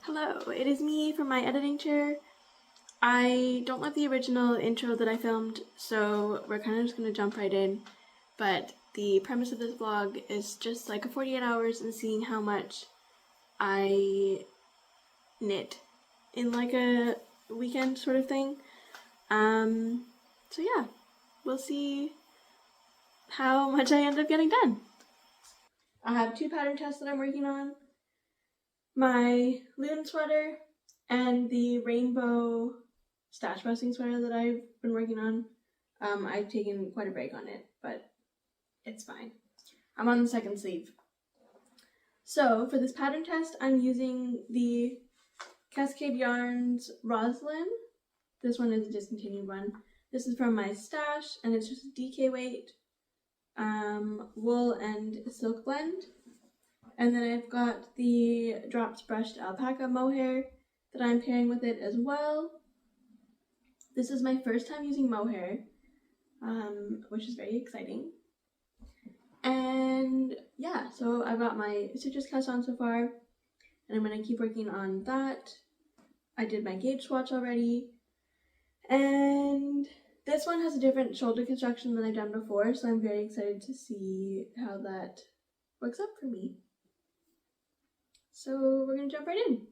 Hello, it is me from my editing chair. I don't like the original intro that I filmed, so we're kind of just going to jump right in. But the premise of this vlog is just like a 48 hours and seeing how much I knit in like a weekend sort of thing. So yeah, we'll see how much I end up getting done. I have two pattern tests that I'm working on. My loon sweater and the rainbow stash busting sweater that I've been working on. I've taken quite a break on it, but it's fine. I'm on the second sleeve. So for this pattern test, I'm using the Cascade Yarns Roslyn. This one is a discontinued one. This is from my stash, and it's just a DK weight, wool and silk blend. And then I've got the Drops Brushed Alpaca Mohair that I'm pairing with it as well. This is my first time using mohair, which is very exciting. And yeah, so I've got my stitches cast on so far, and I'm going to keep working on that. I did my gauge swatch already, and this one has a different shoulder construction than I've done before, so I'm very excited to see how that works out for me. So we're going to jump right in.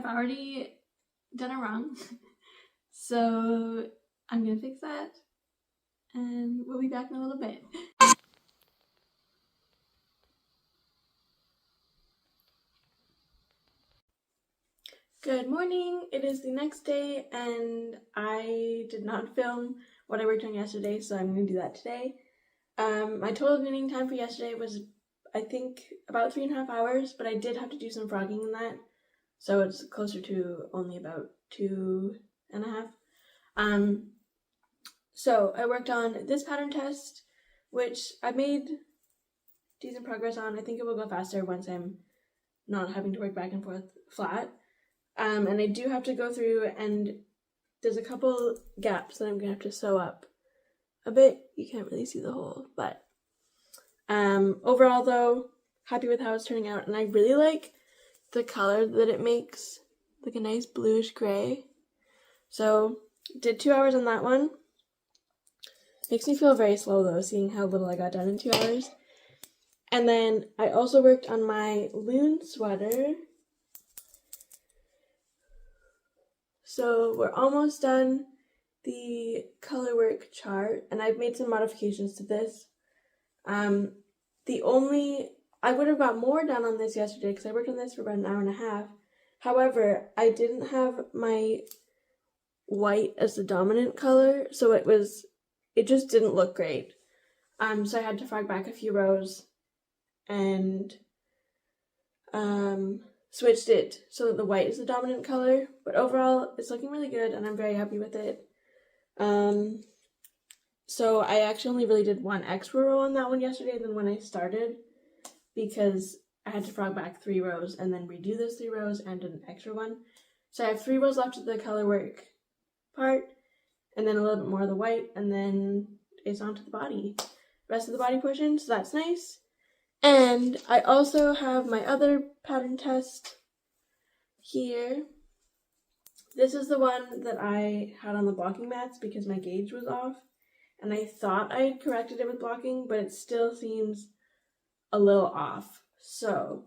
Already done it wrong, so I'm gonna fix that, and we'll be back in a little bit. Good morning, it is the next day, and I did not film what I worked on yesterday, so I'm gonna do that today. My total knitting time for yesterday was, I think, about 3.5 hours, but I did have to do some frogging in that, so it's closer to only about 2.5. So I worked on this pattern test, which I made decent progress on. I think it will go faster once I'm not having to work back and forth flat. And I do have to go through, and there's a couple gaps that I'm gonna have to sew up a bit. You can't really see the hole, but overall though, happy with how it's turning out, and I really like the color that it makes, like a nice bluish gray. So did 2 hours on that one. Makes me feel very slow though, seeing how little I got done in 2 hours. And then I also worked on my loon sweater. So we're almost done the color work chart, and I've made some modifications to this. I would have got more done on this yesterday because I worked on this for about an hour and a half. However, I didn't have my white as the dominant color, so it just didn't look great. So I had to frog back a few rows and switched it so that the white is the dominant color. But overall, it's looking really good, and I'm very happy with it. So I actually only really did one extra row on that one yesterday than when I started, because I had to frog back 3 rows and then redo those 3 rows and an extra one. So I have 3 rows left of the color work part, and then a little bit more of the white, and then it's onto the body, rest of the body portion, so that's nice. And I also have my other pattern test here. This is the one that I had on the blocking mats because my gauge was off. And I thought I had corrected it with blocking, but it still seems a little off. So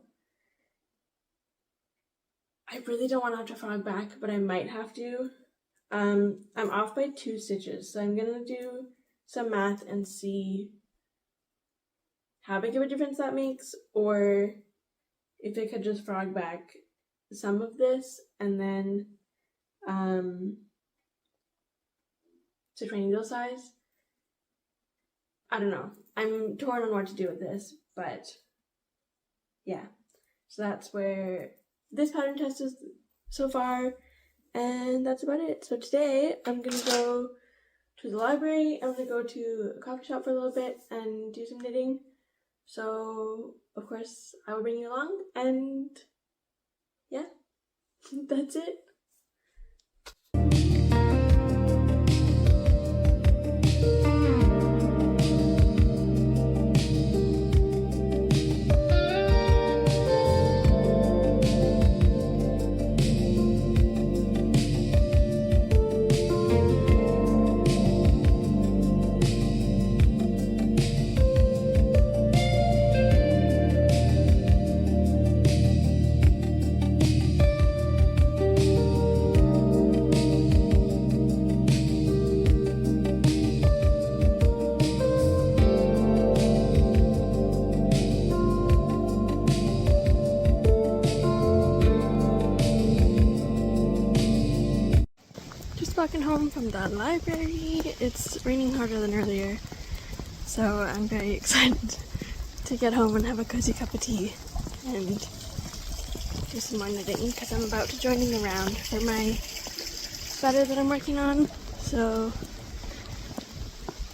I really don't want to have to frog back, but I might have to. I'm off by 2 stitches, so I'm gonna do some math and see how big of a difference that makes, or if I could just frog back some of this and then to needle size. I don't know. I'm torn on what to do with this, but yeah. So that's where this pattern test is so far, and that's about it. So today I'm gonna go to the library. I'm gonna go to a coffee shop for a little bit and do some knitting. So of course I will bring you along, and yeah, that's it. Walking home from the library. It's raining harder than earlier, so I'm very excited to get home and have a cozy cup of tea and do some more knitting because I'm about to join in the round for my sweater that I'm working on. So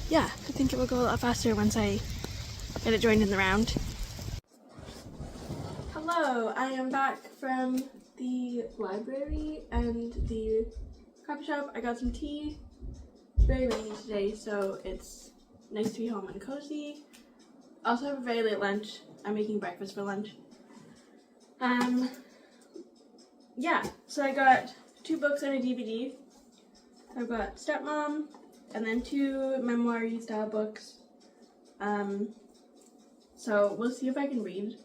yeah, I think it will go a lot faster once I get it joined in the round. Hello, I am back from the library and the coffee shop. I got some tea. It's very rainy today, so it's nice to be home and cozy. I also have a very late lunch. I'm making breakfast for lunch. Yeah, so I got 2 books and a DVD. I've got Stepmom and then 2 memoir-y style books. So we'll see if I can read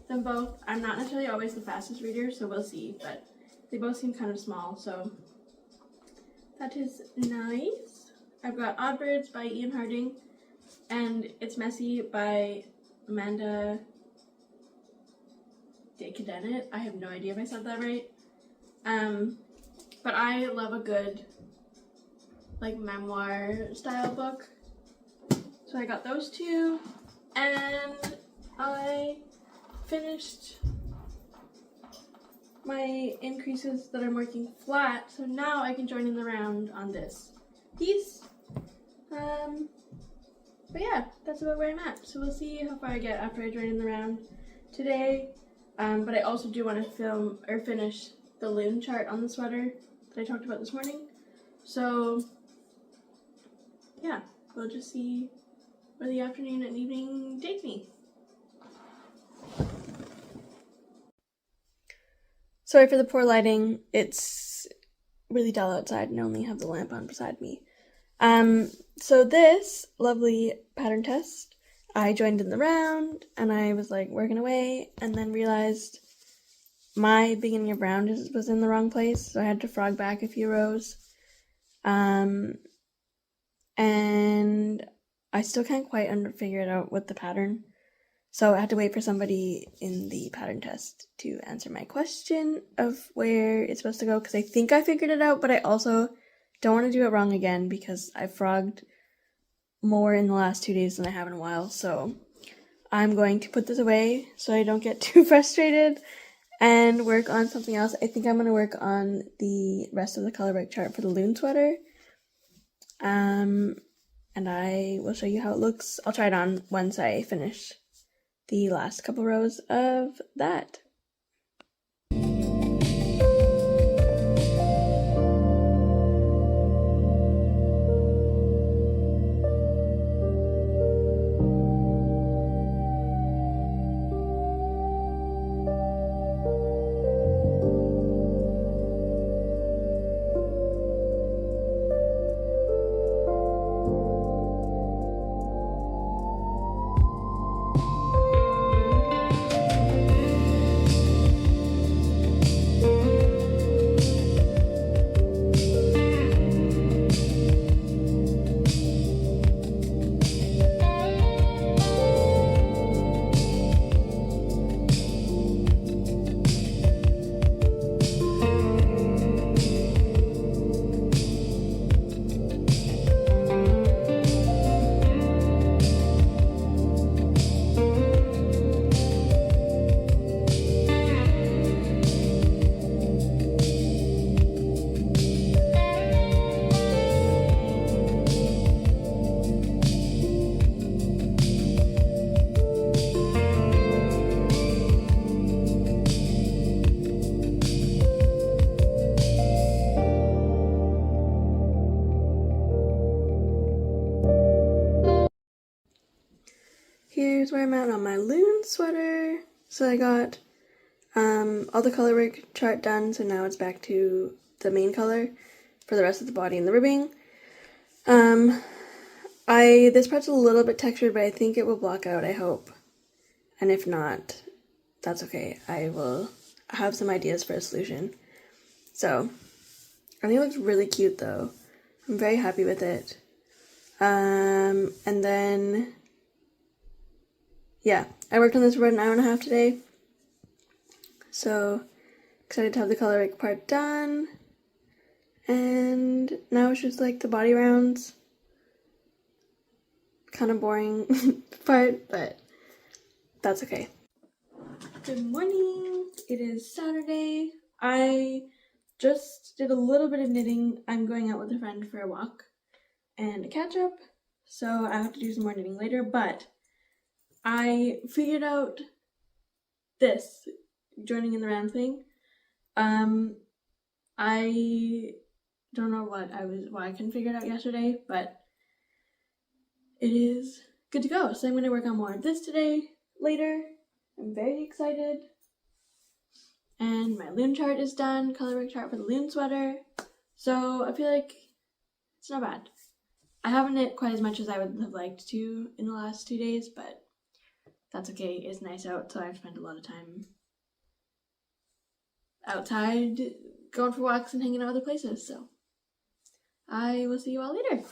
them both. I'm not necessarily always the fastest reader, so we'll see, but they both seem kind of small, so that is nice. I've got Odd Birds by Ian Harding and It's Messy by Amanda Decadenet. I have no idea if I said that right. But I love a good like memoir style book. So I got those 2, and I finished my increases that I'm working flat, so now I can join in the round on this piece. But yeah, that's about where I'm at. So we'll see how far I get after I join in the round today. But I also do want to film or finish the loom chart on the sweater that I talked about this morning. So yeah, we'll just see where the afternoon and evening take me. Sorry for the poor lighting. It's really dull outside and I only have the lamp on beside me. So this lovely pattern test, I joined in the round and I was like working away and then realized my beginning of round was in the wrong place, so I had to frog back a few rows. And I still can't quite figure it out with the pattern. So I had to wait for somebody in the pattern test to answer my question of where it's supposed to go, because I think I figured it out, but I also don't want to do it wrong again because I frogged more in the last 2 days than I have in a while. So I'm going to put this away so I don't get too frustrated and work on something else. I think I'm going to work on the rest of the color break chart for the loon sweater. And I will show you how it looks. I'll try it on once I finish the last couple rows of that. where I'm at on my loon sweater. So I got all the color work chart done, so now it's back to the main color for the rest of the body and the ribbing. This part's a little bit textured, but I think it will block out, I hope. And if not, that's okay. I will have some ideas for a solution. So, I think it looks really cute though. I'm very happy with it. And then, yeah, I worked on this for about an hour and a half today. So, excited to have the color work part done. And now it's just like the body rounds. Kind of boring part, but that's okay. Good morning. It is Saturday. I just did a little bit of knitting. I'm going out with a friend for a walk and a catch up, so I have to do some more knitting later, but I figured out this joining in the round thing. I don't know why I couldn't figure it out yesterday, but it is good to go. So I'm going to work on more of this today, later. I'm very excited. And my loon chart is done, color work chart for the loon sweater. So I feel like it's not bad. I haven't knit quite as much as I would have liked to in the last 2 days, but that's okay. It's nice out, so I've spent a lot of time outside, going for walks and hanging out other places. So I will see you all later.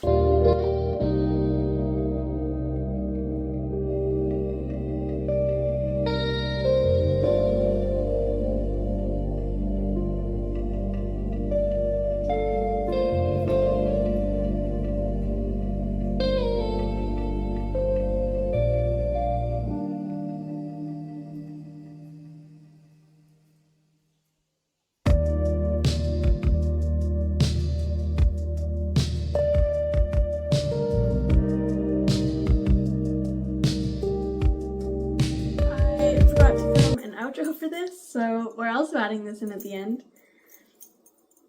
Outro for this, so we're also adding this in at the end.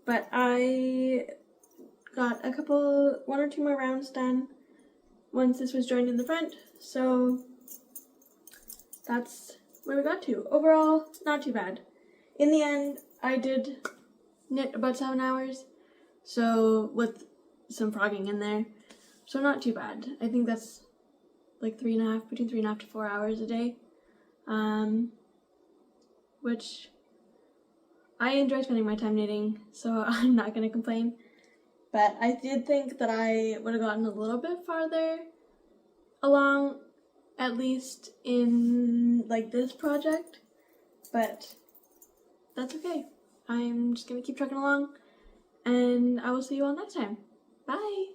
But I got one or two more rounds done once this was joined in the front, so that's where we got to. Overall, not too bad. In the end, I did knit about 7 hours, so with some frogging in there, so not too bad. I think that's like between 3.5 to 4 hours a day. Which I enjoy spending my time knitting, so I'm not going to complain. But I did think that I would have gotten a little bit farther along, at least in like this project, but that's okay. I'm just going to keep trucking along, and I will see you all next time. Bye!